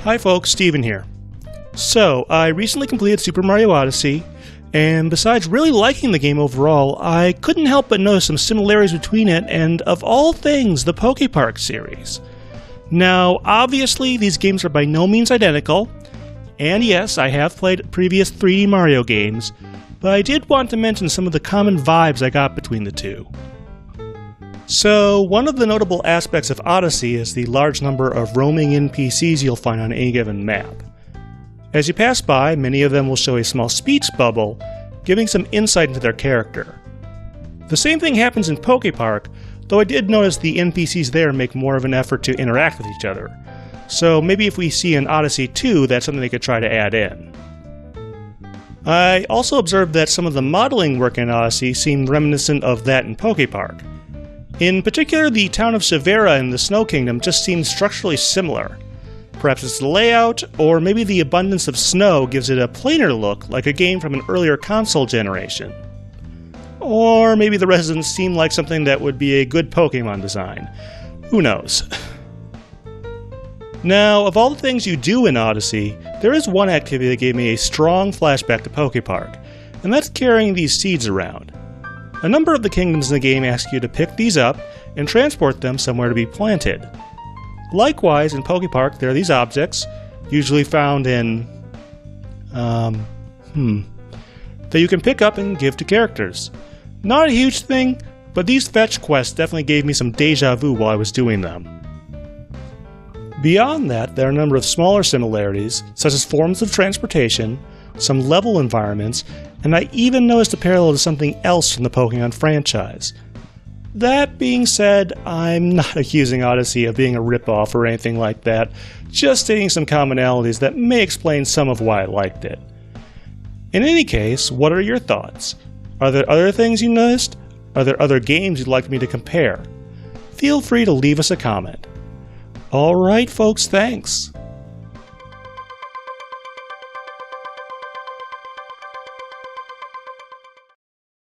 Hi folks, Steven here. So, I recently completed Super Mario Odyssey, and besides really liking the game overall, I couldn't help but notice some similarities between it and, of all things, the PokePark series. Now, obviously, these games are by no means identical, and yes, I have played previous 3D Mario games, but I did want to mention some of the common vibes I got between the two. So, one of the notable aspects of Odyssey is the large number of roaming NPCs you'll find on any given map. As you pass by, many of them will show a small speech bubble, giving some insight into their character. The same thing happens in PokePark, though I did notice the NPCs there make more of an effort to interact with each other. So maybe if we see in Odyssey 2, that's something they could try to add in. I also observed that some of the modeling work in Odyssey seemed reminiscent of that in PokePark. In particular, the town of Severa in the Snow Kingdom just seems structurally similar. Perhaps it's the layout, or maybe the abundance of snow gives it a plainer look, like a game from an earlier console generation. Or maybe the residents seem like something that would be a good Pokemon design. Who knows? Now, of all the things you do in Odyssey, there is one activity that gave me a strong flashback to PokePark, and that's carrying these seeds around. A number of the kingdoms in the game ask you to pick these up and transport them somewhere to be planted. Likewise, in PokePark, there are these objects, usually found in... that you can pick up and give to characters. Not a huge thing, but these fetch quests definitely gave me some deja vu while I was doing them. Beyond that, there are a number of smaller similarities, such as forms of transportation, some level environments, and I even noticed a parallel to something else from the Pokemon franchise. That being said, I'm not accusing Odyssey of being a ripoff or anything like that, just stating some commonalities that may explain some of why I liked it. In any case, what are your thoughts? Are there other things you noticed? Are there other games you'd like me to compare? Feel free to leave us a comment. Alright folks, thanks.